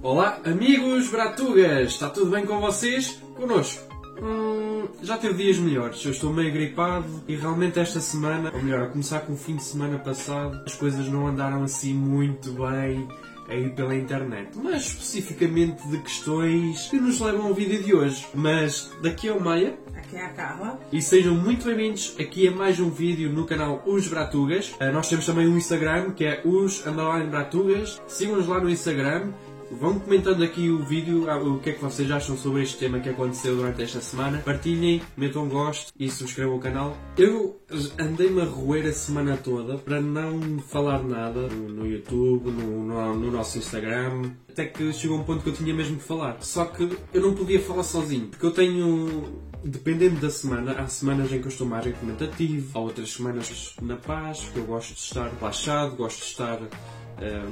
Olá, amigos bratugas! Está tudo bem com vocês? Connosco? Já teve dias melhores. Eu estou meio gripado e realmente esta semana, ou melhor, a começar com o fim de semana passado, as coisas não andaram assim muito bem aí pela internet. Mas especificamente de questões que nos levam ao vídeo de hoje. Mas daqui é o Maia. Aqui é a Carla. E sejam muito bem-vindos aqui a mais um vídeo no canal Os Bratugas. Nós temos também um Instagram que é os_bratugas. Sigam-nos lá no Instagram. Vão comentando aqui o vídeo, o que é que vocês acham sobre este tema que aconteceu durante esta semana. Partilhem, metam gosto e subscrevam o canal. Eu andei-me a roer a semana toda para não falar nada no YouTube, no nosso Instagram. Até que chegou um ponto que eu tinha mesmo que falar. Só que eu não podia falar sozinho, porque eu tenho... Dependendo da semana, há semanas em que eu estou mais argumentativo, há outras semanas na paz, porque eu gosto de estar relaxado, gosto de estar...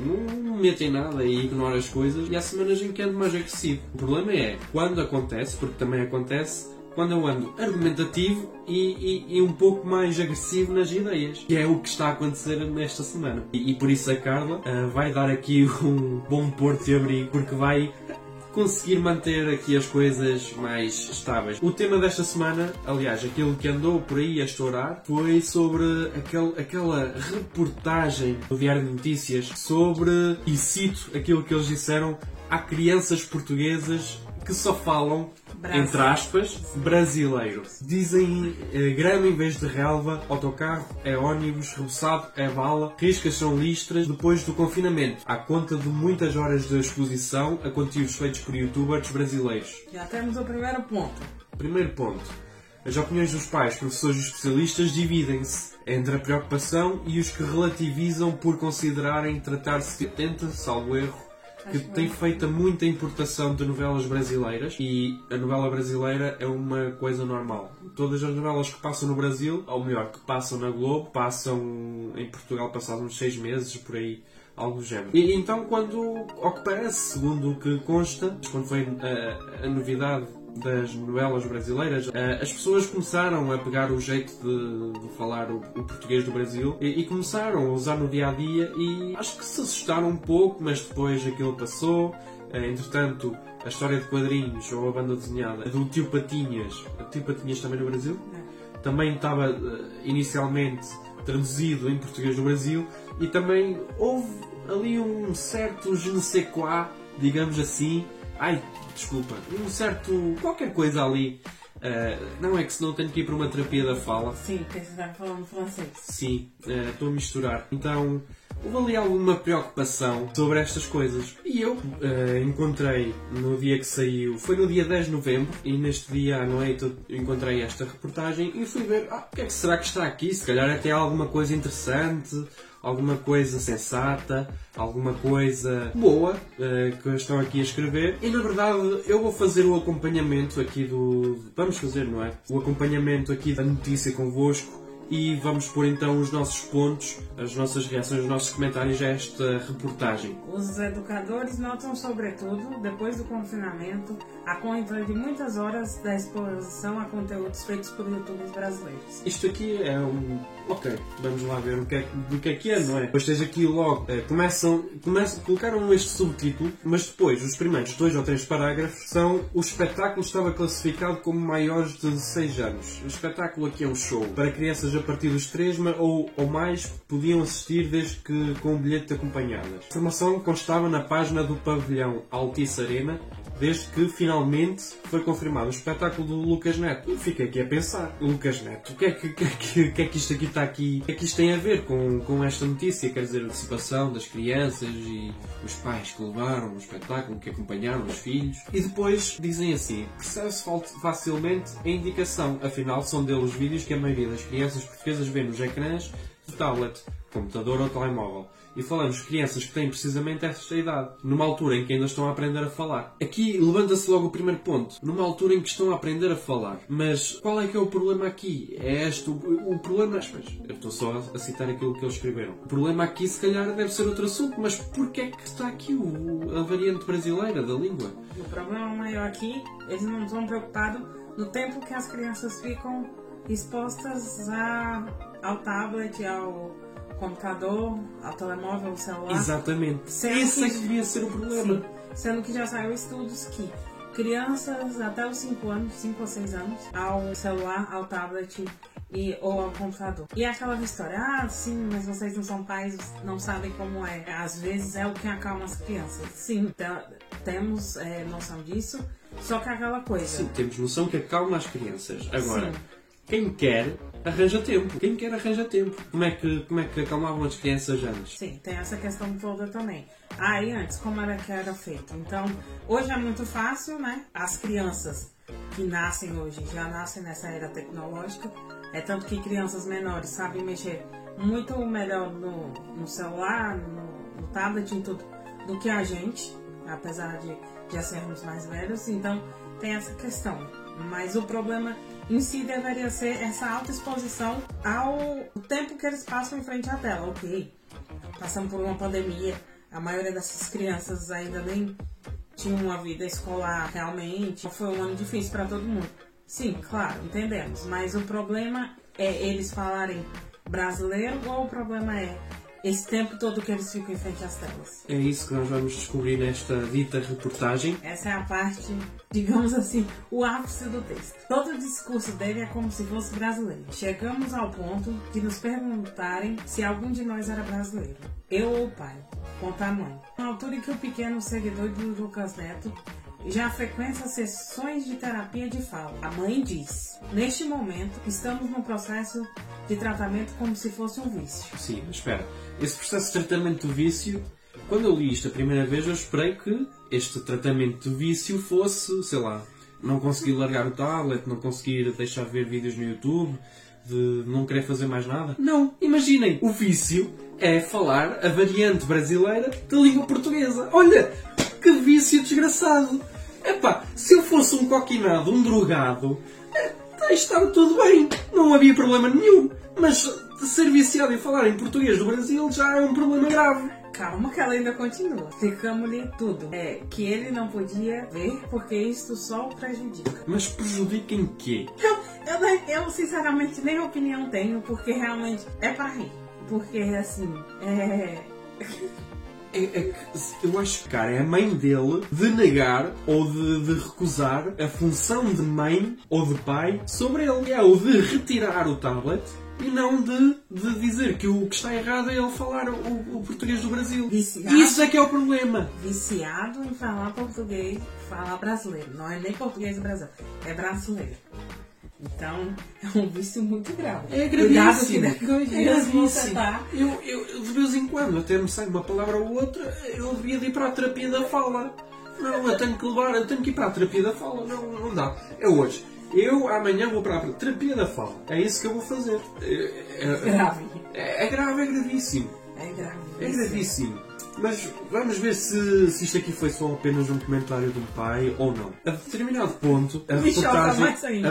não me meto em nada e ignoro as coisas, e há semanas em que ando mais agressivo. O problema é quando acontece, porque também acontece, quando eu ando argumentativo e um pouco mais agressivo nas ideias, que é o que está a acontecer nesta semana. E por isso a Carla vai dar aqui um bom porto de abrigo, porque vai conseguir manter aqui as coisas mais estáveis. O tema desta semana, aliás, aquilo que andou por aí a estourar, foi sobre aquela reportagem do Diário de Notícias sobre, e cito aquilo que eles disseram, há crianças portuguesas que só falam, entre aspas, brasileiro. Dizem grama em vez de relva, autocarro é ônibus, reboçado é bala, riscas são listras. Depois do confinamento, à conta de muitas horas de exposição a conteúdos feitos por youtubers brasileiros. Já temos o primeiro ponto. Primeiro ponto. As opiniões dos pais, professores e especialistas dividem-se entre a preocupação e os que relativizam por considerarem tratar-se de 80, salvo erro, que tem feita muita importação de novelas brasileiras, e a novela brasileira é uma coisa normal. Todas as novelas que passam no Brasil, ou melhor, que passam na Globo, passam em Portugal passados uns 6 meses, por aí, algo do género. E então, quando, ao que parece, segundo o que consta, quando foi a novidade das novelas brasileiras, as pessoas começaram a pegar o jeito de falar o português do Brasil e começaram a usar no dia-a-dia, e acho que se assustaram um pouco, mas depois aquilo passou. Entretanto, a história de quadrinhos ou a banda desenhada do Tio Patinhas, o Tio Patinhas também no Brasil, também estava inicialmente traduzido em português do Brasil, e também houve ali um certo je ne sais quoi, digamos assim. Desculpa, um certo... qualquer coisa ali. Não é que senão tenho que ir para uma terapia da fala. Sim, porque você está falando francês. Sim, estou a misturar. Então, houve ali alguma preocupação sobre estas coisas. E eu encontrei no dia que saiu, foi no dia 10 de novembro, e neste dia à noite eu encontrei esta reportagem e fui ver, o que é que será que está aqui? Se calhar até há alguma coisa interessante, alguma coisa sensata, alguma coisa boa que estão aqui a escrever. E na verdade eu vou fazer o acompanhamento aqui vamos fazer, não é? O acompanhamento aqui da notícia convosco, e vamos pôr então os nossos pontos, as nossas reações, os nossos comentários a esta reportagem. Os educadores notam, sobretudo, depois do confinamento, a conta de muitas horas da exposição a conteúdos feitos por youtubers brasileiros. Isto aqui é Ok, vamos lá ver do que é, não é? Depois tens aqui logo, colocaram este subtítulo, mas depois, os primeiros 2 ou 3 parágrafos são: o espetáculo estava classificado como maiores de 16 anos. O espetáculo aqui é um show para crianças a partir dos 3 ou mais podiam assistir desde que com um bilhete de acompanhadas. A informação constava na página do pavilhão Altice Arena, desde que finalmente foi confirmado o espetáculo do Lucas Neto. E fiquei aqui a pensar, Lucas Neto, o que é que isto aqui está aqui? O que é que isto tem a ver com esta notícia? Quer dizer, a antecipação das crianças e os pais que levaram o espetáculo, que acompanharam os filhos. E depois dizem assim: percebe-se facilmente a indicação, afinal são deles os vídeos que a maioria das crianças portuguesas vê nos ecrãs de tablet, computador ou telemóvel. E falamos de crianças que têm precisamente esta idade, numa altura em que ainda estão a aprender a falar. Aqui levanta-se logo o primeiro ponto, numa altura em que estão a aprender a falar. Mas qual é que é o problema aqui? É este o problema... Eu estou só a citar aquilo que eles escreveram. O problema aqui se calhar deve ser outro assunto, mas porquê é que está aqui a variante brasileira da língua? O problema maior aqui, eles não estão preocupados no tempo que as crianças ficam expostas ao tablet, ao computador, ao telemóvel, ao celular. Exatamente. Esse é que devia ser o problema. Sim, sendo que já saiu estudos que crianças até os 5 ou 6 anos, ao celular, ao tablet ou ao computador. E aquela história, sim, mas vocês não são pais, não sabem como é. Às vezes é o que acalma as crianças. Sim, temos noção disso, só que aquela coisa... Sim, temos noção que acalma as crianças. Agora, sim. Quem quer, arranja tempo. Quem quer, arranja tempo. Como é que acalmavam as crianças antes? Sim, tem essa questão toda também. E antes, como era que era feito? Então, hoje é muito fácil, né? As crianças que nascem hoje já nascem nessa era tecnológica. É tanto que crianças menores sabem mexer muito melhor no celular, no tablet, em tudo, do que a gente, apesar de já sermos mais velhos. Então, tem essa questão. Mas o problema em si deveria ser essa alta exposição ao tempo que eles passam em frente à tela. Ok, passamos por uma pandemia, a maioria dessas crianças ainda nem tinham uma vida escolar realmente. Foi um ano difícil para todo mundo. Sim, claro, entendemos. Mas o problema é eles falarem brasileiro ou o problema é esse tempo todo que eles ficam em frente às telas? É isso que nós vamos descobrir nesta dita reportagem. Essa é a parte, digamos assim, o ápice do texto. Todo o discurso dele é como se fosse brasileiro. Chegamos ao ponto de nos perguntarem se algum de nós era brasileiro. Eu ou o pai, conta a mãe. Na altura em que o pequeno seguidor do Lucas Neto já frequenta sessões de terapia de fala. A mãe diz: neste momento, estamos no processo de tratamento como se fosse um vício. Sim, mas espera. Esse processo de tratamento do vício, quando eu li isto a primeira vez, eu esperei que este tratamento do vício fosse, sei lá, não conseguir largar o tablet, não conseguir deixar de ver vídeos no YouTube, de não querer fazer mais nada. Não, imaginem, o vício é falar a variante brasileira da língua portuguesa. Olha, que vício desgraçado! Epá, se eu fosse um coquinado, um drogado, estava tudo bem, não havia problema nenhum. Mas de ser viciado em falar em português do Brasil já é um problema grave. Calma que ela ainda continua. Ficamos-lhe tudo. Que ele não podia ver porque isto só o prejudica. Mas prejudica em quê? Eu sinceramente nem opinião tenho, porque realmente é para rir. Porque assim, eu acho que, cara, é a mãe dele de negar ou de recusar a função de mãe ou de pai sobre ele. É o de retirar o tablet e não de dizer que o que está errado é ele falar o português do Brasil. Viciado, isso é que é o problema. Viciado em falar português, falar brasileiro. Não é nem português do Brasil, é brasileiro. Então, é um vício muito grave. É gravíssimo. É gravíssimo. Eu, de vez em quando, até me sai uma palavra ou outra, eu devia de ir para a terapia da fala. Não, eu tenho que ir para a terapia da fala. Não dá. É hoje. Eu amanhã vou para a terapia da fala. É isso que eu vou fazer. Grave. É grave, é gravíssimo. É grave. É gravíssimo. Mas vamos ver se isto aqui foi só apenas um comentário de um pai ou não. A determinado ponto, a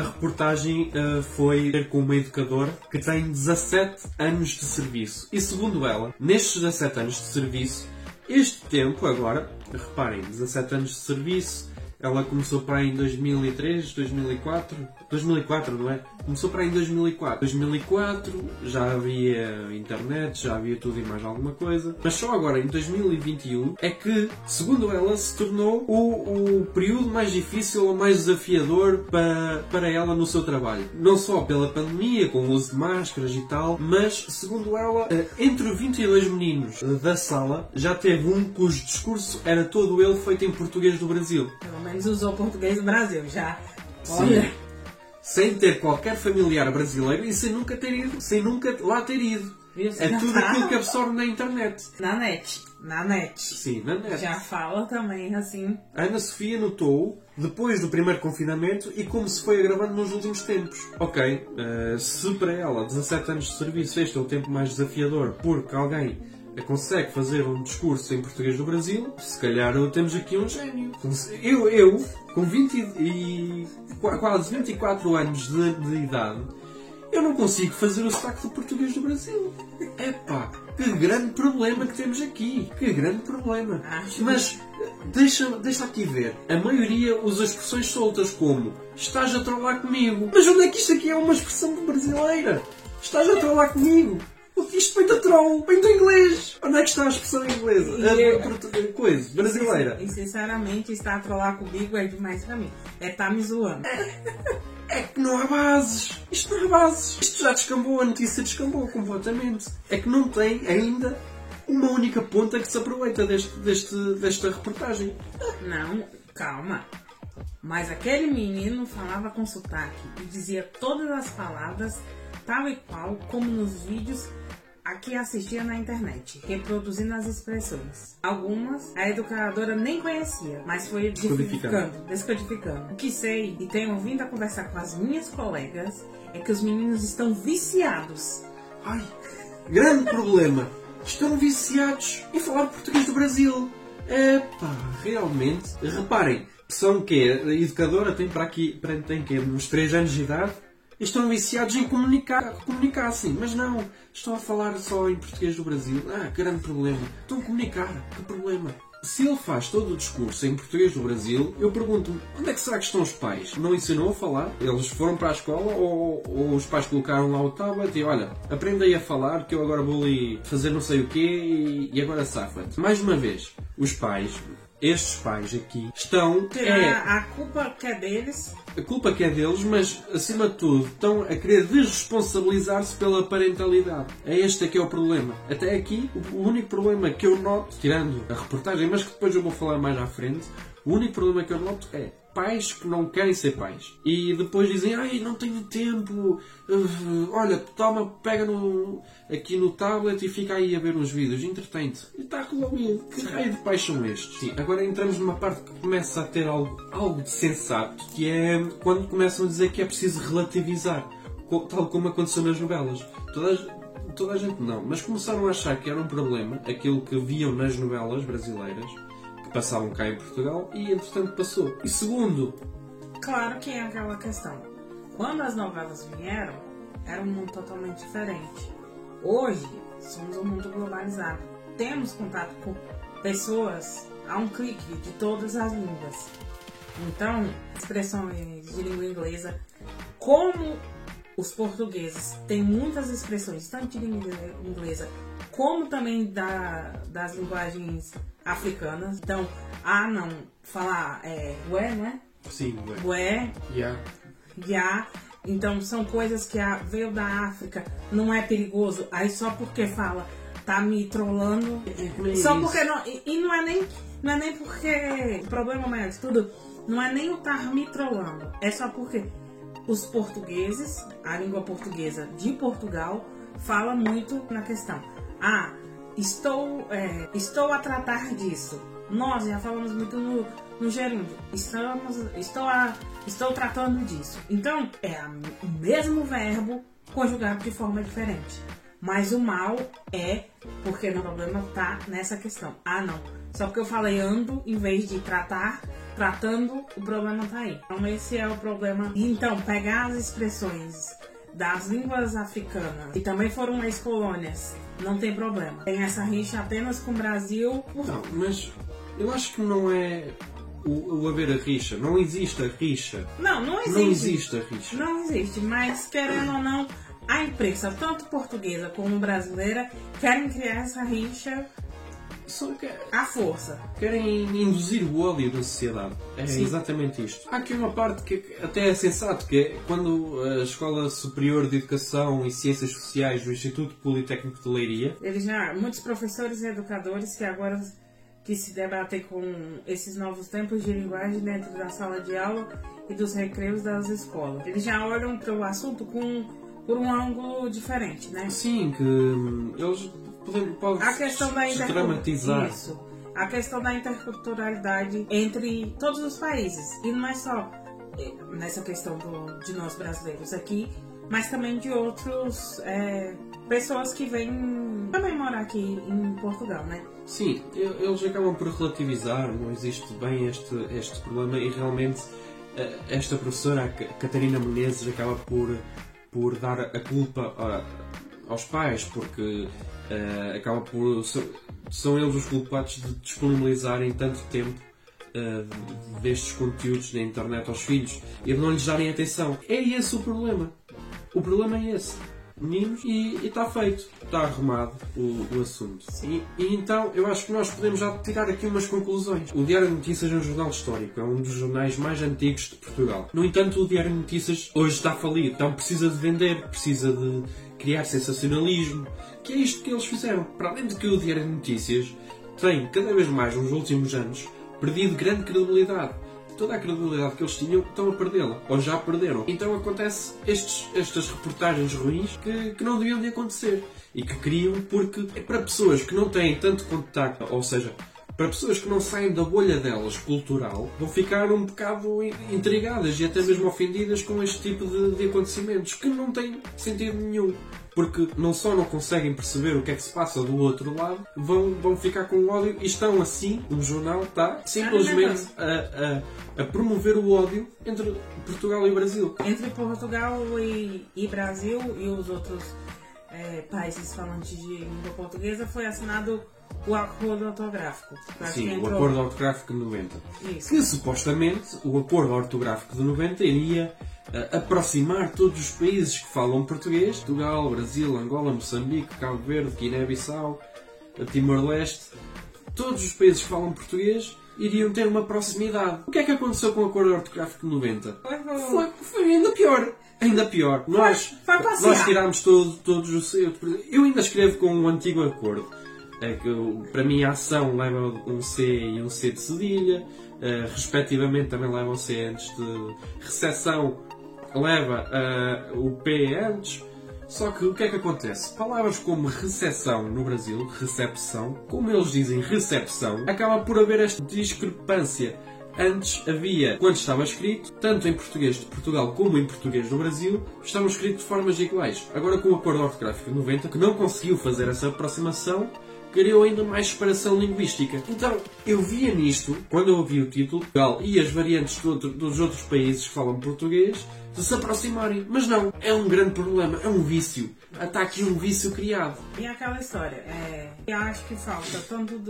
reportagem foi ter com uma educadora que tem 17 anos de serviço. E segundo ela, nestes 17 anos de serviço, este tempo agora, reparem, 17 anos de serviço, ela começou para aí em 2003, 2004, não é? Começou para aí em 2004. 2004 já havia internet, já havia tudo e mais alguma coisa. Mas só agora, em 2021, é que, segundo ela, se tornou o período mais difícil ou mais desafiador para ela no seu trabalho. Não só pela pandemia, com o uso de máscaras e tal, mas, segundo ela, entre 22 meninos da sala, já teve um cujo discurso era todo ele feito em português do Brasil. Pelo menos usou português do Brasil, já. Olha. Sim. Sem ter qualquer familiar brasileiro e sem nunca lá ter ido. Isso, é tudo aquilo que absorve na internet. Na net. Sim, na net. Já fala também, assim. A Ana Sofia notou, depois do primeiro confinamento, e como se foi agravando nos últimos tempos. Ok, se para ela 17 anos de serviço este é o tempo mais desafiador porque alguém consegue fazer um discurso em português do Brasil, se calhar temos aqui um gênio. Eu com quase 24 anos de idade, eu não consigo fazer o sotaque do português do Brasil. Epá, que grande problema que temos aqui. Que grande problema. Mas deixa aqui ver. A maioria usa expressões soltas como estás a trollar comigo. Mas onde é que isto aqui é uma expressão brasileira? Estás a trollar comigo. Isto vem da troll, vem do inglês. Onde é que está a expressão inglesa? Coisa, brasileira. E sinceramente, está a trollar comigo é demais pra mim. Tá me zoando. É que não há bases. Isto não há bases. Isto já descambou, a notícia descambou completamente. É que não tem ainda uma única ponta que se aproveita desta reportagem. Não, calma. Mas aquele menino falava com sotaque e dizia todas as palavras tal e qual como nos vídeos a que assistia na internet, reproduzindo as expressões. Algumas a educadora nem conhecia, mas foi descodificando. O que sei e tenho vindo a conversar com as minhas colegas é que os meninos estão viciados. Ai, grande problema. Estão viciados em falar português do Brasil. Epá, realmente. Reparem, são que a educadora tem tem que uns 3 anos de idade. Estão viciados em comunicar assim, mas não, estão a falar só em português do Brasil. Grande problema. Estão a comunicar, que problema. Se ele faz todo o discurso em português do Brasil, eu pergunto-me, onde é que será que estão os pais? Não ensinou a falar? Eles foram para a escola ou os pais colocaram lá o tablet e olha, aprenda aí a falar que eu agora vou ali fazer não sei o quê e agora safa-te. Mais uma vez, os pais... Estes pais aqui estão... A culpa que é deles. A culpa que é deles, mas, acima de tudo, estão a querer desresponsabilizar-se pela parentalidade. Este é que é o problema. Até aqui, o único problema que eu noto, tirando a reportagem, mas que depois eu vou falar mais à frente, o único problema que eu noto é pais que não querem ser pais. E depois dizem, não tenho tempo, olha, toma, pega aqui no tablet e fica aí a ver uns vídeos, entretém-te. E está resolvido. Que raio de pais são estes? Sim, agora entramos numa parte que começa a ter algo de sensato, que é quando começam a dizer que é preciso relativizar, tal como aconteceu nas novelas. Toda a gente não, mas começaram a achar que era um problema aquilo que viam nas novelas brasileiras, passavam cá em Portugal e entretanto passou. E segundo... Claro que é aquela questão. Quando as novelas vieram, era um mundo totalmente diferente. Hoje, somos um mundo globalizado. Temos contato com pessoas a um clique de todas as línguas. Então, expressões de língua inglesa, como os portugueses têm muitas expressões, tanto de língua inglesa como também das linguagens africanas. Então, não, falar ué, não é? Sim, ué. Já. Então, são coisas que veio da África, não é perigoso. Aí só porque fala, tá me trollando. Só porque não. E não é nem porque. O problema maior de tudo não é nem o tá me trollando. É só porque os portugueses, a língua portuguesa de Portugal, fala muito na questão. Estou a tratar disso. Nós já falamos muito no gerúndio. Estou tratando disso. Então, o mesmo verbo conjugado de forma diferente. Mas o mal é porque o problema está nessa questão. Não. Só porque eu falei ando em vez de tratando, o problema está aí. Então, esse é o problema. Então, pegar as expressões das línguas africanas, que também foram ex-colônias, não tem problema. Tem essa rixa apenas com o Brasil. Não, mas eu acho que não é o haver a rixa. Não existe a rixa. Não existe. Não existe a rixa. Não existe, mas querendo ou não, a imprensa, tanto portuguesa como brasileira, querem criar essa rixa à força. Querem induzir o ódio da sociedade. É Sim. Exatamente isto. Há aqui uma parte que até é sensato, que é quando a Escola Superior de Educação e Ciências Sociais do Instituto Politécnico de Leiria... Muitos professores e educadores que agora que se debatem com esses novos tempos de linguagem dentro da sala de aula e dos recreios das escolas. Eles já olham para o assunto por um ângulo diferente, né? Sim, que eles podem a questão da dramatizar. Isso. A questão da interculturalidade entre todos os países. E não é só nessa questão de nós brasileiros aqui, mas também de outros pessoas que vêm também morar aqui em Portugal, né? Sim, eles acabam por relativizar, não existe bem este problema e realmente esta professora, a Catarina Menezes, acaba por dar a culpa aos pais, porque acaba por... São eles os culpados de disponibilizarem tanto tempo destes conteúdos na internet aos filhos e de não lhes darem atenção. É esse o problema. O problema é esse. meninos e está feito. Está arrumado o assunto. E então eu acho que nós podemos já tirar aqui umas conclusões. O Diário de Notícias é um jornal histórico, é um dos jornais mais antigos de Portugal. No entanto, o Diário de Notícias hoje está falido, então precisa de vender, precisa de criar sensacionalismo, que é isto que eles fizeram. Para além de que o Diário de Notícias tem, cada vez mais nos últimos anos, perdido grande credibilidade. Toda a credibilidade que eles tinham estão a perdê-la, ou já perderam. Então acontece estas reportagens ruins que não deviam de acontecer. E que criam porque é para pessoas que não têm tanto contacto, ou seja, para pessoas que não saem da bolha delas cultural, vão ficar um bocado intrigadas e até mesmo ofendidas com este tipo de acontecimentos, que não têm sentido nenhum. Porque não só não conseguem perceber o que é que se passa do outro lado, vão ficar com ódio e estão assim, o jornal está simplesmente a promover o ódio entre Portugal e Brasil. Entre Portugal e Brasil e os outros países falantes de língua portuguesa foi assinado o acordo ortográfico. Sim, o acordo ortográfico de 90. Isso. Que supostamente o acordo ortográfico de 90 iria aproximar todos os países que falam português: Portugal, Brasil, Angola, Moçambique, Cabo Verde, Guiné-Bissau, Timor-Leste. Todos os países que falam português iriam ter uma proximidade. O que é que aconteceu com o acordo ortográfico de 90? Foi ainda pior. Ainda pior. Nós tirámos todos os C. Eu ainda escrevo com um antigo acordo. É que, para mim, a ação leva um C e um C de cedilha. Respectivamente, também leva um C antes de recepção. Leva o P antes. Só que o que é que acontece? Palavras como recepção no Brasil, recepção, como eles dizem recepção, acaba por haver esta discrepância. Antes havia, quando estava escrito, tanto em português de Portugal como em português do Brasil, estavam escritos de formas iguais. Agora, com o acordo ortográfico de 90, que não conseguiu fazer essa aproximação, criou ainda mais separação linguística. Então, eu via nisto, quando eu ouvi o título, Portugal e as variantes dos outros países que falam português, de se aproximarem. Mas não, é um grande problema, é um vício. Está aqui um vício criado. E aquela história, eu acho que falta tanto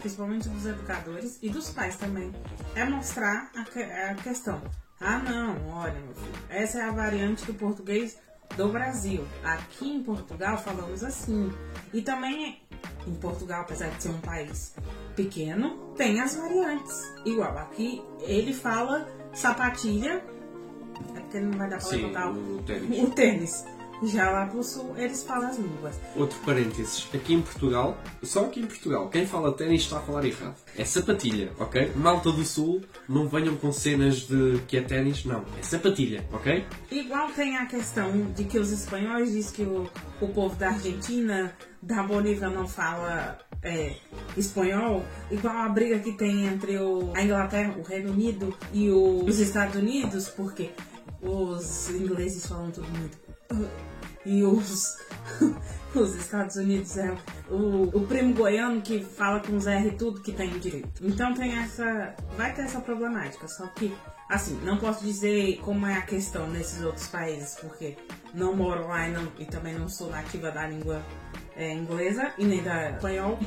principalmente dos educadores e dos pais também, é mostrar a questão. Ah não, olha meu filho, essa é a variante do português do Brasil. Aqui em Portugal falamos assim. E também em Portugal, apesar de ser um país pequeno, tem as variantes. Igual, aqui ele fala sapatilha, é porque ele não vai dar para botar o tênis. Já lá pro sul, eles falam as línguas. Outro parênteses, aqui em Portugal, só aqui em Portugal, quem fala ténis está a falar errado. É sapatilha, ok? Malta do sul, não venham com cenas de que é ténis, não. É sapatilha, ok? Igual tem a questão de que os espanhóis dizem que o povo da Argentina, da Bolívia não fala espanhol. Igual a briga que tem entre a Inglaterra, o Reino Unido e os Estados Unidos, porque os ingleses falam tudo muito... E os Estados Unidos é o primo goiano que fala com os R tudo que tem direito. Então vai ter essa problemática. Só que, assim, não posso dizer como é a questão nesses outros países, porque não moro lá e também não sou nativa da língua inglesa e nem da espanhol.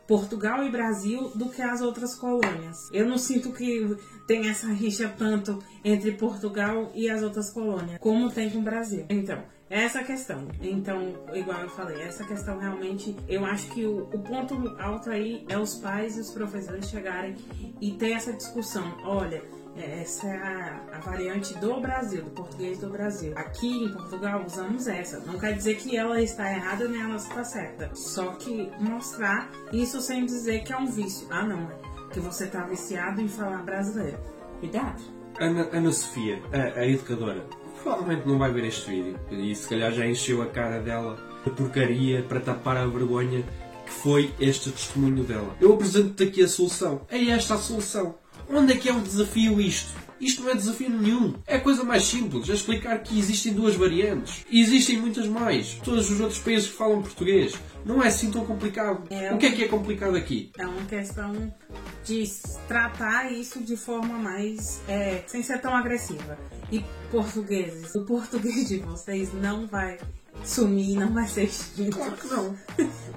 Portugal e Brasil do que as outras colônias. Eu não sinto que tem essa rixa tanto entre Portugal e as outras colônias, como tem com o Brasil. Então, essa questão. Então, igual eu falei, essa questão realmente, eu acho que o ponto alto aí é os pais e os professores chegarem e ter essa discussão. Olha, essa é a variante do Brasil, do português do Brasil. Aqui em Portugal usamos essa. Não quer dizer que ela está errada nem ela está certa. Só que mostrar isso sem dizer que é um vício. Ah não, que você está viciado em falar brasileiro. Cuidado. Ana Sofia, a educadora, provavelmente não vai ver este vídeo. E se calhar já encheu a cara dela de porcaria para tapar a vergonha que foi este testemunho dela. Eu apresento-te aqui a solução. É esta a solução. Onde é que é o desafio isto? Isto não é desafio nenhum. É a coisa mais simples. É explicar que existem duas variantes. E existem muitas mais. Todos os outros países que falam português. Não é assim tão complicado. O que é complicado aqui? É uma questão de tratar isso de forma mais... sem ser tão agressiva. E portugueses, o português de vocês não vai sumir, não vai ser extinto. Claro que não.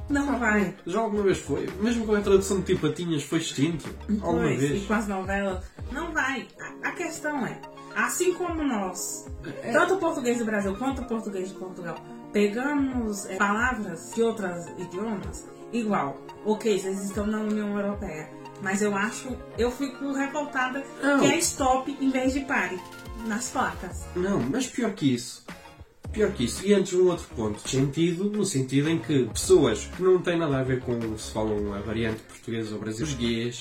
Não vai. Já alguma vez foi? Mesmo com a tradução de Tio Patinhas foi extinto? Alguma vez? E com as novelas? Não vai. A questão é, assim como nós, tanto o português do Brasil quanto o português de Portugal, pegamos palavras de outros idiomas, igual, ok, vocês estão na União Europeia, mas eu fico revoltada que é stop em vez de pare nas placas. Não, mas pior que isso. E antes um outro ponto de sentido, no sentido em que pessoas que não têm nada a ver com se falam a variante portuguesa ou brasileira,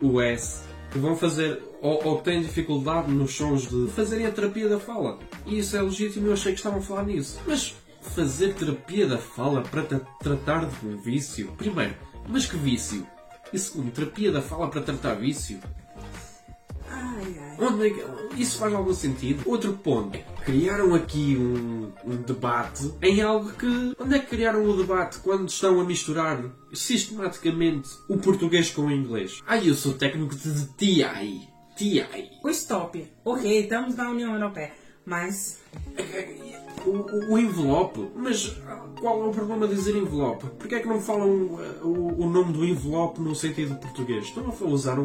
o S, que vão fazer ou que têm dificuldade nos sons de fazerem a terapia da fala. E isso é legítimo, eu achei que estavam a falar nisso. Mas fazer terapia da fala para tratar de um vício? Primeiro, mas que vício? E segundo, terapia da fala para tratar vício? Onde é que isso faz algum sentido? Outro ponto. Criaram aqui um debate em algo que... Onde é que criaram o debate quando estão a misturar sistematicamente o português com o inglês? Eu sou técnico de TI. O stop. Ok, estamos na União Europeia, mas... O envelope? Mas qual é o problema de dizer envelope? Porquê é que não falam o nome do envelope no sentido português? Estão a usar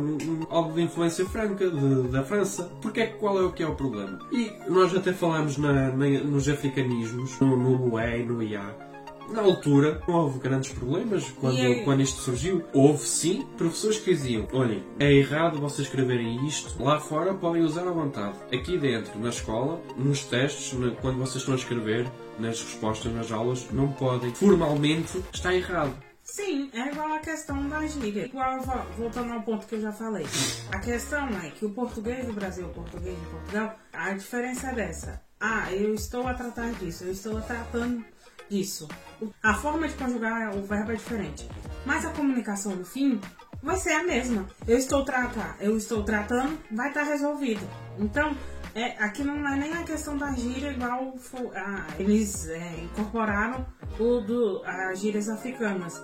algo de influência franca da França. Qual é o problema? E nós até falamos nos africanismos, no E e no IA. Na altura, não houve grandes problemas quando isto surgiu. Houve, sim, professores que diziam: olhem, é errado vocês escreverem isto. Lá fora podem usar à vontade. Aqui dentro, na escola, nos testes, quando vocês estão a escrever, nas respostas, nas aulas, não podem. Formalmente, está errado. Sim, é igual a questão da gíria. Voltando ao ponto que eu já falei. A questão é que o português do Brasil, o português de Portugal, a diferença é dessa. Eu estou a tratar disso, eu estou a tratando disso. A forma de conjugar o verbo é diferente, mas a comunicação no fim vai ser a mesma. Eu estou tratando, vai estar resolvido. Então, aqui não é nem a questão da gíria igual eles incorporaram as gírias africanas.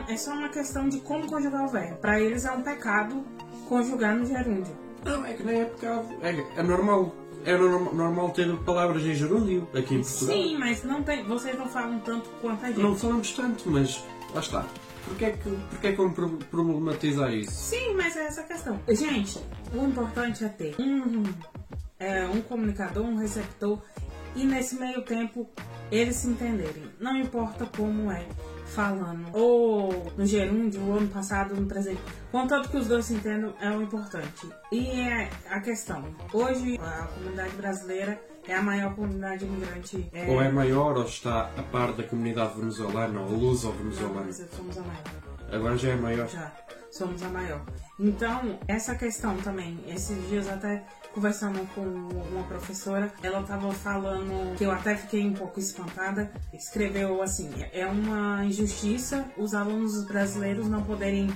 É só uma questão de como conjugar o verbo. Para eles é um pecado conjugar no gerúndio. Não, é que nem é pecado. É normal. É normal ter palavras em gerúndio aqui em Portugal. Sim, mas vocês não falam tanto quanto a gente. Não falamos tanto, mas lá está. Porquê é que vão problematizar isso? Sim, mas é essa a questão. Gente, o importante é ter um comunicador, um receptor, e nesse meio tempo eles se entenderem. Não importa como é falando, ou no gerúndio, ou no passado, ou no presente. Contanto que os dois se entendam é o importante. E é a questão. Hoje, a comunidade brasileira é a maior comunidade imigrante. Ou é maior, ou está a par da comunidade venezuelana, ou luso-venezuelana. Não, somos a maior. Agora já é maior? Já, somos a maior. Então, essa questão também, esses dias até conversando com uma professora, ela estava falando, que eu até fiquei um pouco espantada, escreveu assim: é uma injustiça os alunos brasileiros não poderem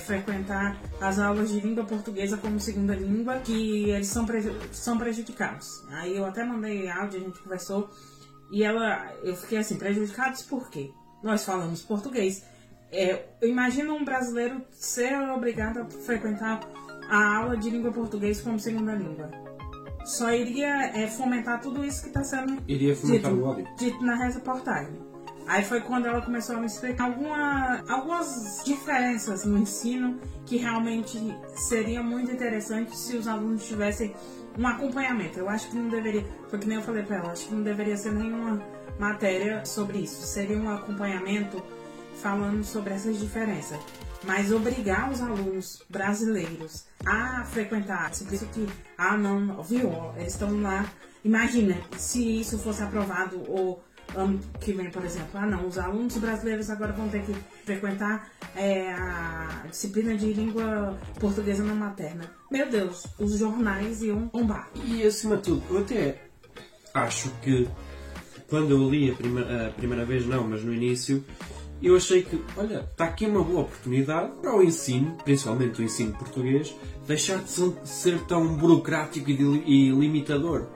frequentar as aulas de língua portuguesa como segunda língua, que eles são prejudicados. Aí eu até mandei áudio, a gente conversou, e eu fiquei assim: prejudicados por quê? Nós falamos português. Eu imagino um brasileiro ser obrigado a frequentar a aula de língua portuguesa como segunda língua. Só iria fomentar tudo isso que está sendo dito na reportagem. Aí foi quando ela começou a me explicar algumas diferenças no ensino que realmente seria muito interessante se os alunos tivessem um acompanhamento. Eu acho que não deveria, foi que nem eu falei para ela, acho que não deveria ser nenhuma matéria sobre isso. Seria um acompanhamento falando sobre essas diferenças. Mas obrigar os alunos brasileiros a frequentar, se isso que, eles estão lá. Imagina, se isso fosse aprovado ou ano que vem, por exemplo, os alunos brasileiros agora vão ter que frequentar a disciplina de língua portuguesa não materna. Meu Deus, os jornais iam bombar. E acima de tudo, eu até acho que quando eu li a primeira vez, mas no início, eu achei que, olha, está aqui uma boa oportunidade para o ensino, principalmente o ensino português, deixar de ser tão burocrático e limitador.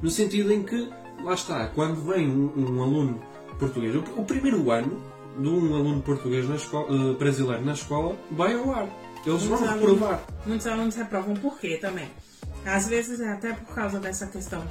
No sentido em que, lá está, quando vem um aluno português, o primeiro ano de um aluno português brasileiro na escola vai ao ar. Eles vão reprovar. Muitos alunos reprovam por quê também? Às vezes é até por causa dessa questão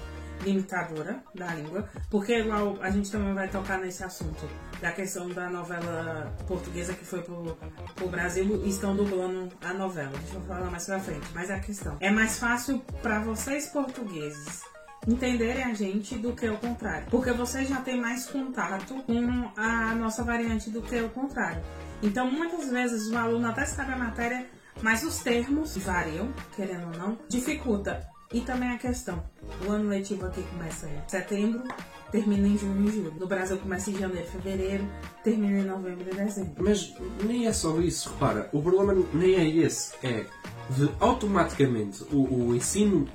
limitadora da língua, porque igual a gente também vai tocar nesse assunto da questão da novela portuguesa que foi pro Brasil e estão dublando a novela. A gente vai falar mais pra frente, mas a questão é mais fácil para vocês portugueses entenderem a gente do que o contrário. Porque você já tem mais contato com a nossa variante do que o contrário. Então, muitas vezes o aluno até sabe a matéria, mas os termos variam, querendo ou não, dificulta. E também a questão, o ano letivo aqui começa em setembro, termina em junho e julho. No Brasil começa em janeiro, fevereiro, termina em novembro e dezembro. Mas nem é só isso, repara, o problema nem é esse, é de automaticamente o ensino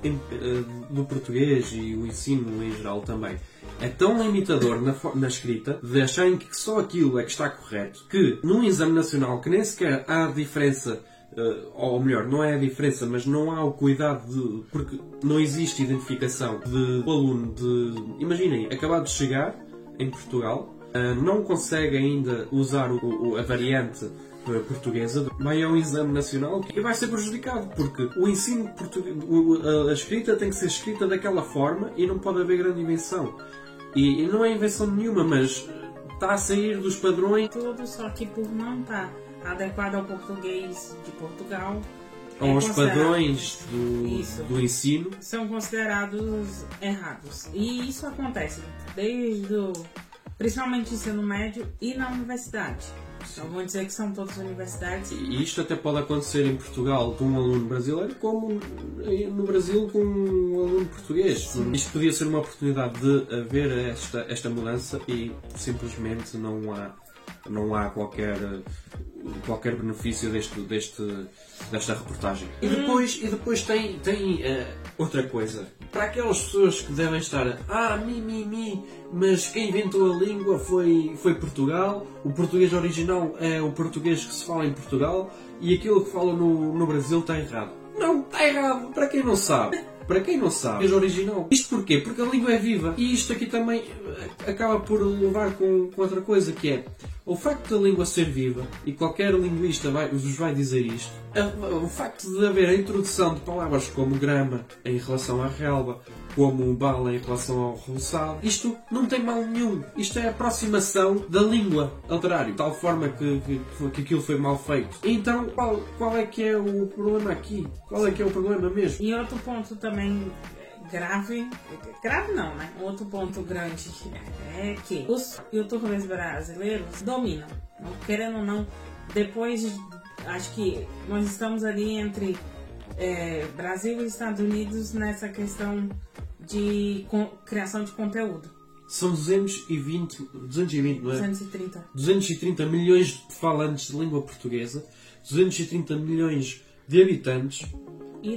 do português e o ensino em geral também é tão limitador na escrita, de acharem que só aquilo é que está correto, que num exame nacional que nem sequer há diferença, ou melhor, não é a diferença, mas não há o cuidado de... porque não existe identificação do aluno de... Imaginem, acabado de chegar em Portugal, não consegue ainda usar a variante portuguesa, vai a um exame nacional e vai ser prejudicado, porque o ensino português, a escrita tem que ser escrita daquela forma e não pode haver grande invenção. E não é invenção nenhuma, mas está a sair dos padrões. Tudo, só que por não estar adequado ao português de Portugal, aos padrões do ensino, são considerados errados. E isso acontece principalmente no ensino médio e na universidade. Então vou dizer que são todas universidades. E isto até pode acontecer em Portugal com um aluno brasileiro, como no Brasil com um aluno português. Sim. Isto podia ser uma oportunidade de haver esta mudança e simplesmente não há qualquer benefício desta reportagem. E depois tem outra coisa. Para aquelas pessoas que devem estar mas quem inventou a língua foi Portugal, o português original é o português que se fala em Portugal e aquilo que fala no Brasil está errado. Não, está errado, para quem não sabe. Para quem não sabe, é original. Isto porquê? Porque a língua é viva. E isto aqui também acaba por levar com outra coisa, que é o facto da língua ser viva, e qualquer linguista vos vai dizer isto, o facto de haver a introdução de palavras como grama em relação à relva, como bala em relação ao roçado, isto não tem mal nenhum. Isto é a aproximação da língua alterário, de tal forma que aquilo foi mal feito. Então, qual é que é o problema aqui? Qual é que é o problema mesmo? E outro ponto também grave não, né? Outro ponto grande é que os youtubers brasileiros dominam, não, querendo ou não, depois, acho que nós estamos ali entre Brasil e Estados Unidos nessa questão de criação de conteúdo. São 220, não é? 230. 230 milhões de falantes de língua portuguesa, 230 milhões de habitantes. E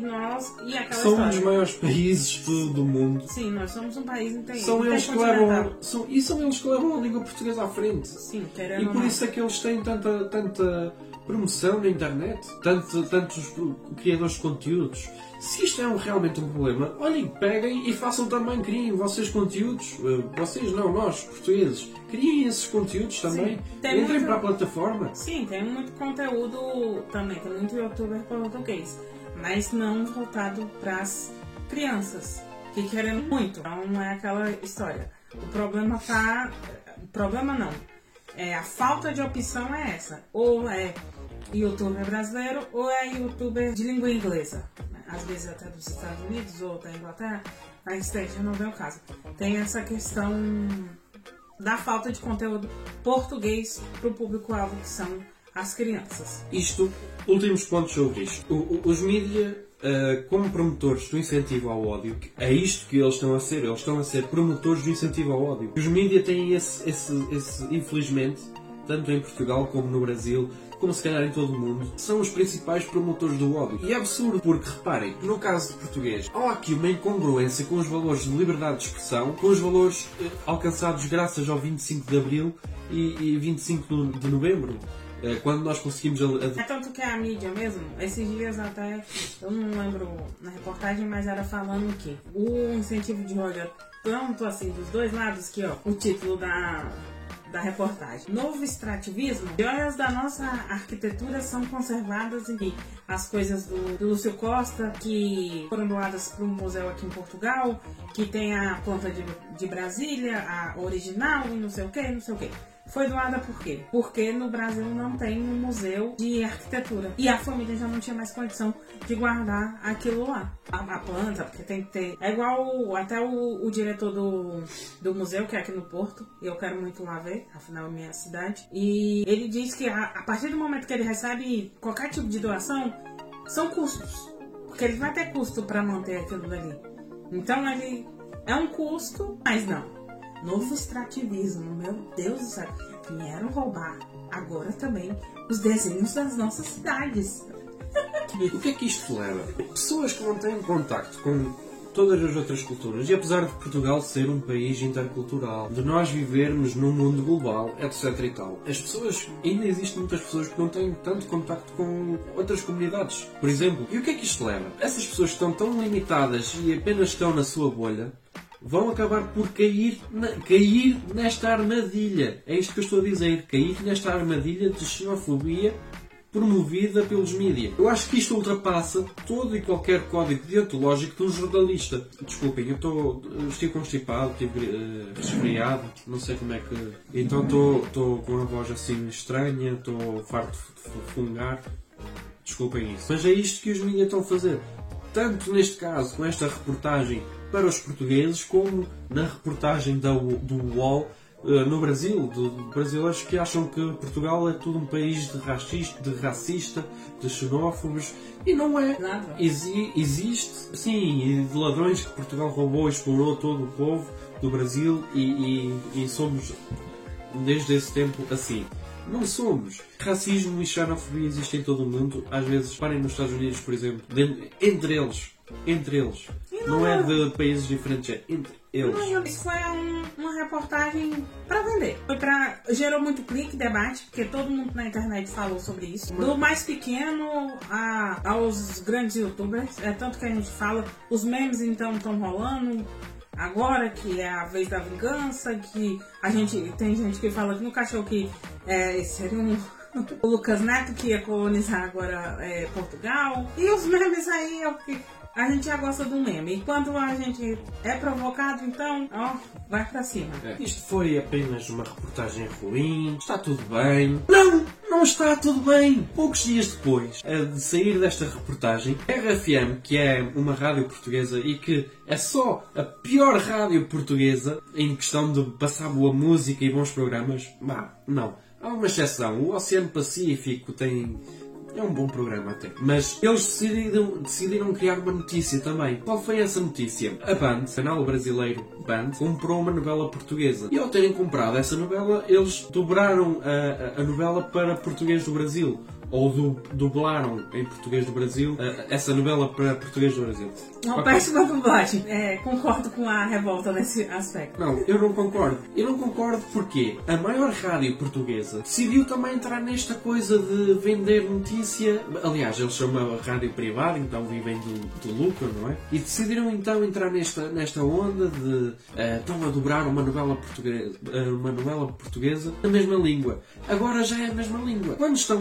aquela são um dos maiores países do mundo. Sim, nós somos um país inteiro. São eles que levam a língua portuguesa à frente. Sim, e por isso é que eles têm tanta promoção na internet, tantos criadores de conteúdos. Se isto é realmente um problema, olhem, peguem e façam também, criem vocês conteúdos. Vocês não, nós, portugueses. Criem esses conteúdos também. Sim, entrem para a plataforma. Sim, tem muito conteúdo também, tem muito youtuber português. Mas não voltado para as crianças, que querem muito. Então não é aquela história. O problema não. A falta de opção é essa. Ou é youtuber brasileiro, ou é youtuber de língua inglesa. Às vezes até dos Estados Unidos ou da Inglaterra, mas já não vem o caso. Tem essa questão da falta de conteúdo português para o público-alvo, que são as crianças. Últimos pontos sobre isto. Os mídia, como promotores do incentivo ao ódio, é isto que eles estão a ser. Eles estão a ser promotores do incentivo ao ódio. Os mídia têm esse, infelizmente, tanto em Portugal como no Brasil, como se calhar em todo o mundo, são os principais promotores do ódio. E é absurdo porque, reparem, no caso de português, há aqui uma incongruência com os valores de liberdade de expressão, com os valores alcançados graças ao 25 de Abril e 25 de Novembro. Quando nós conseguimos... É tanto que a mídia mesmo, esses dias até, eu não lembro na reportagem, mas era falando que o incentivo de ódio, tanto assim, dos dois lados, que ó, o título da reportagem. Novo extrativismo, joias da nossa arquitetura são conservadas em as coisas do Lúcio Costa, que foram doadas para um museu aqui em Portugal, que tem a planta de Brasília, a original e não sei o que. Foi doada por quê? Porque no Brasil não tem um museu de arquitetura. E a família já não tinha mais condição de guardar aquilo lá. A planta, porque tem que ter... É igual até o diretor do museu, que é aqui no Porto. E eu quero muito lá ver, afinal é minha cidade. E ele diz que a partir do momento que ele recebe qualquer tipo de doação, são custos. Porque ele vai ter custo para manter aquilo dali. Então ele é um custo, mas não. Novo extrativismo, meu Deus do céu. Vieram roubar agora também os desenhos das nossas cidades. O que é que isto leva? Pessoas que não têm contacto com todas as outras culturas, e apesar de Portugal ser um país intercultural, de nós vivermos num mundo global, etc e tal, as pessoas, ainda existem muitas pessoas que não têm tanto contacto com outras comunidades, por exemplo. E o que é que isto leva? Essas pessoas que estão tão limitadas e apenas estão na sua bolha, vão acabar por cair nesta armadilha. É isto que eu estou a dizer. Cair nesta armadilha de xenofobia promovida pelos mídias. Eu acho que isto ultrapassa todo e qualquer código deontológico de um jornalista. Desculpem, eu estive constipado, estive resfriado, não sei como é que... Então estou com a voz assim estranha, estou farto de fungar. Desculpem isso. Mas é isto que os mídias estão a fazer. Tanto neste caso, com esta reportagem para os portugueses, como na reportagem do UOL no Brasil, de brasileiros que acham que Portugal é tudo um país de racista, de xenófobos, e não é. Nada. Existe, sim, de ladrões que Portugal roubou e explorou todo o povo do Brasil e somos, desde esse tempo, assim. Não somos. Racismo e xenofobia existem em todo o mundo. Às vezes, parem nos Estados Unidos, por exemplo, entre eles. Não é de países diferentes, é entre eles. Não, isso foi uma reportagem para vender. Gerou muito clique, debate, porque todo mundo na internet falou sobre isso. Do mais pequeno aos grandes youtubers. É tanto que a gente fala, os memes então estão rolando. Agora que é a vez da vingança, que tem gente que fala que no cachorro que seria o Lucas Neto que ia colonizar agora Portugal. E os memes aí é o que a gente já gosta do meme. E quando a gente é provocado, então, vai pra cima. Isto foi apenas uma reportagem ruim, está tudo bem. Não está tudo bem. Poucos dias depois de sair desta reportagem, a RFM, que é uma rádio portuguesa e que é só a pior rádio portuguesa em questão de passar boa música e bons programas, não. Há uma exceção. O Oceano Pacífico é um bom programa até. Mas eles decidiram criar uma notícia também. Qual foi essa notícia? A Band, o canal brasileiro Band, comprou uma novela portuguesa. E ao terem comprado essa novela, eles dobraram a novela para português do Brasil. Ou dublaram em português do Brasil essa novela para português do Brasil. Não, péssima dublagem. Concordo com a revolta nesse aspecto. Não, eu não concordo. Eu não concordo porque a maior rádio portuguesa decidiu também entrar nesta coisa de vender notícia. Aliás, eles são uma rádio privada, então vivem do lucro, não é? E decidiram então entrar nesta onda de estão a dobrar uma novela portuguesa na mesma língua. Agora já é a mesma língua. Quando estão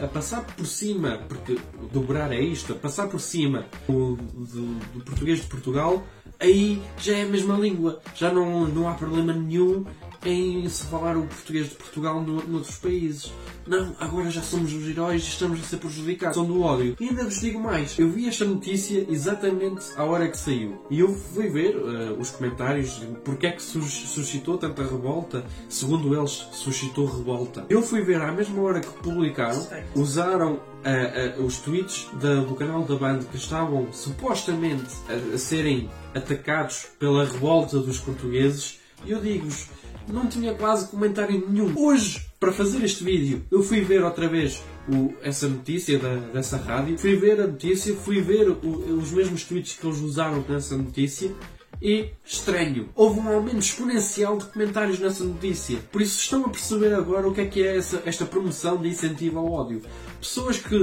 a passar por cima, porque dobrar é isto, a passar por cima do português de Portugal, aí já é a mesma língua. Já não há problema nenhum em se falar o português de Portugal noutros países. Não, agora já somos os heróis e estamos a ser prejudicados. São do ódio. E ainda vos digo mais. Eu vi esta notícia exatamente à hora que saiu. E eu fui ver os comentários, porque é que suscitou tanta revolta. Segundo eles, suscitou revolta. Eu fui ver à mesma hora que publicaram, usaram os tweets do canal da Band que estavam supostamente a serem atacados pela revolta dos portugueses. E eu digo-vos, não tinha quase comentário nenhum. Hoje, para fazer este vídeo, eu fui ver outra vez essa notícia dessa rádio. Fui ver a notícia, fui ver os mesmos tweets que eles usaram nessa notícia. E, estranho, houve um aumento exponencial de comentários nessa notícia. Por isso estão a perceber agora o que é esta promoção de incentivo ao ódio. Pessoas que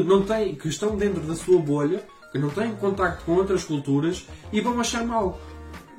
estão dentro da sua bolha, que não têm contacto com outras culturas e vão achar mal.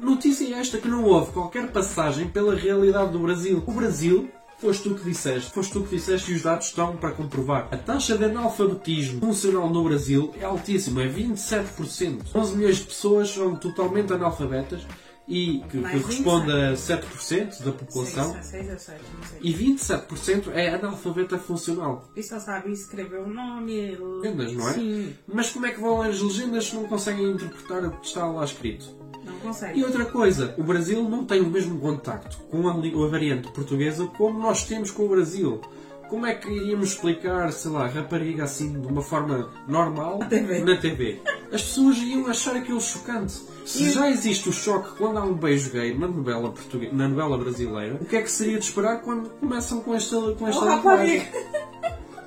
Notícia esta que não houve qualquer passagem pela realidade do Brasil. O Brasil, foste tu que disseste e os dados estão para comprovar. A taxa de analfabetismo funcional no Brasil é altíssima, é 27%. 11 milhões de pessoas são totalmente analfabetas e que Mais corresponde a 7% da população. 6 a 7, não sei. E 27% é analfabeta funcional. E só sabe escrever o nome. Legendas, não é? Sim, Mas como é que vão ler as legendas se não conseguem interpretar o que está lá escrito? não E consegue. outra coisa, o Brasil não tem o mesmo contacto com a variante portuguesa como nós temos com o Brasil. Como é que iríamos explicar, sei lá, rapariga assim de uma forma normal na TV? As pessoas iam achar aquilo chocante. Se já existe o choque quando há um beijo gay na novela brasileira, o que é que seria de esperar quando começam com esta linguagem?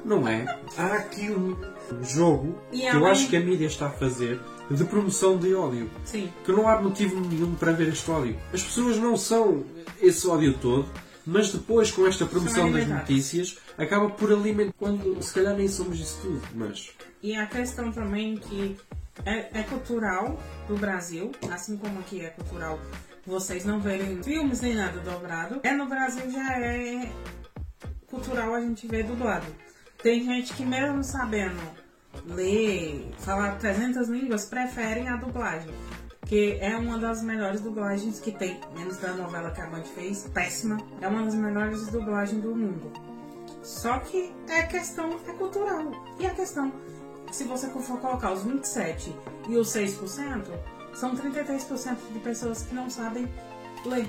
Não é? Há aqui um jogo que eu acho que a mídia está a fazer de promoção de ódio. Sim. Que não há motivo nenhum para ver este ódio. As pessoas não são esse ódio todo, mas depois com esta promoção das notícias acaba por alimentar quando se calhar nem somos isso tudo, mas... E a questão também que é cultural do Brasil, assim como aqui é cultural vocês não verem filmes nem nada dobrado, no Brasil já é cultural a gente ver dublado. Tem gente que mesmo sabendo ler, falar 300 línguas, preferem a dublagem. Que é uma das melhores dublagens que tem, menos da novela que a Band fez, péssima. É uma das melhores dublagens do mundo. Só que a questão é cultural. E a questão, se você for colocar os 27% e os 6%, são 33% de pessoas que não sabem ler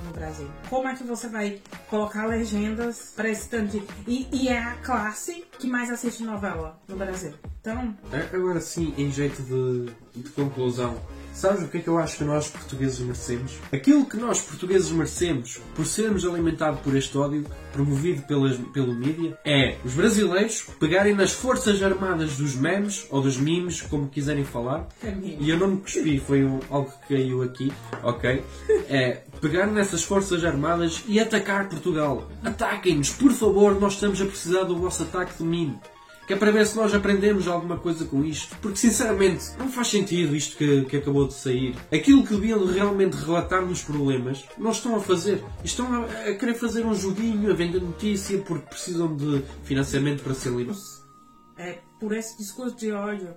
no Brasil. Como é que você vai colocar legendas para esse tanto de... E é a classe que mais assiste novela no Brasil. Então... Agora sim, em jeito de conclusão, sabes o que é que eu acho que nós portugueses merecemos? Aquilo que nós portugueses merecemos por sermos alimentados por este ódio promovido pelo mídia é os brasileiros pegarem nas forças armadas dos memes ou dos memes, como quiserem falar, e eu não me cuspi, foi algo que caiu aqui, ok? É pegar nessas forças armadas e atacar Portugal. Ataquem-nos, por favor, nós estamos a precisar do vosso ataque de meme. Que é para ver se nós aprendemos alguma coisa com isto. Porque, sinceramente, não faz sentido isto que acabou de sair. Aquilo que deviam realmente relatar nos problemas, não estão a fazer. Estão a querer fazer um joguinho, a vender notícia, porque precisam de financiamento para ser livres. Por esse discurso de ódio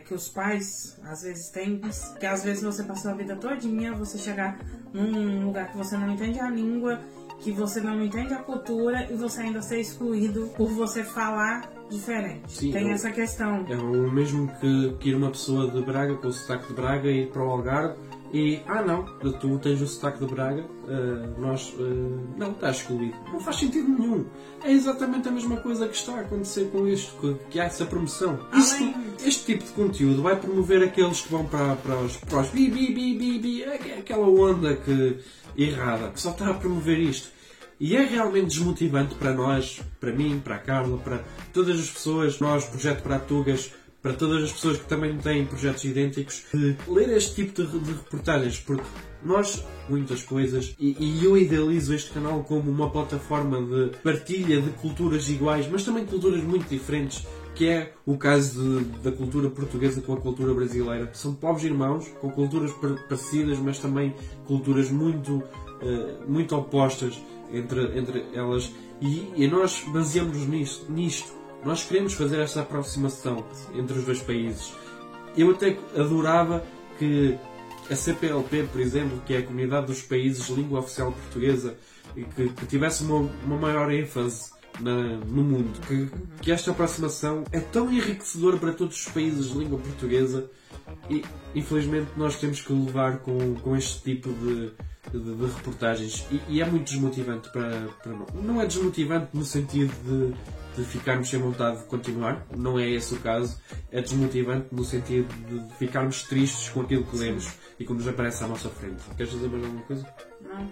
que os pais, às vezes, têm, que às vezes você passou a vida todinha, você chegar num lugar que você não entende a língua, que você não entende a cultura e você ainda ser excluído por você falar diferente. Sim, tem essa questão. É o mesmo que ir uma pessoa de Braga com o sotaque de Braga e ir para o Algarve e não, tu tens o sotaque de Braga, não, estás excluído. Não faz sentido nenhum. É exatamente a mesma coisa que está a acontecer com isto, que há essa promoção. Este tipo de conteúdo vai promover aqueles que vão para os bi, aquela onda errada, que só está a promover isto. E é realmente desmotivante para nós, para mim, para a Carla, para todas as pessoas, nós, Projeto Bratugas, para todas as pessoas que também têm projetos idênticos, de ler este tipo de reportagens, porque nós, muitas coisas, e eu idealizo este canal como uma plataforma de partilha de culturas iguais, mas também culturas muito diferentes, que é o caso da cultura portuguesa com a cultura brasileira. São povos irmãos, com culturas parecidas, mas também culturas muito opostas entre elas, e nós baseamos-nos nisto. Nós queremos fazer esta aproximação entre os dois países. Eu até adorava que a CPLP, por exemplo, que é a Comunidade dos Países de Língua Oficial Portuguesa, que tivesse uma maior ênfase no mundo. Que esta aproximação é tão enriquecedora para todos os países de língua portuguesa e, infelizmente, nós temos que levar com este tipo de reportagens e é muito desmotivante para nós. Não é desmotivante no sentido de ficarmos sem vontade de continuar, não é esse o caso. É desmotivante no sentido de ficarmos tristes com aquilo que lemos e que nos aparece à nossa frente. Queres dizer mais alguma coisa? Não,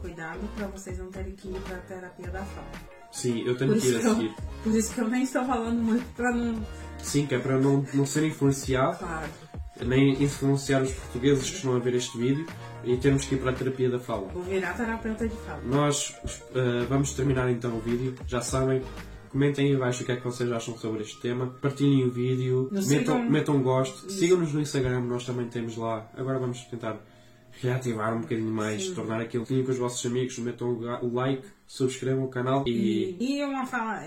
cuidado para vocês não terem que ir para a terapia da fala. Sim, eu tenho que ir a seguir. Por isso que eu nem estou falando muito para não... Sim, que é para não ser influenciado. Claro. Nem influenciar os portugueses que estão a ver este vídeo e temos que ir para a terapia da fala. Vou virar terapeuta de fala. Nós vamos terminar então o vídeo. Já sabem, comentem aí abaixo o que é que vocês acham sobre este tema. Partilhem o vídeo, metam gosto, sigam-nos no Instagram, nós também temos lá. Agora vamos tentar reativar um bocadinho mais, tornar aquilo com os vossos amigos, metam o like, subscrevam o canal e uma fala.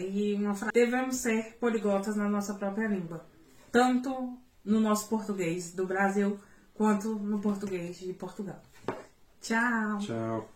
Devemos ser poliglotas na nossa própria língua. Tanto no nosso português do Brasil, quanto no português de Portugal. Tchau! Tchau.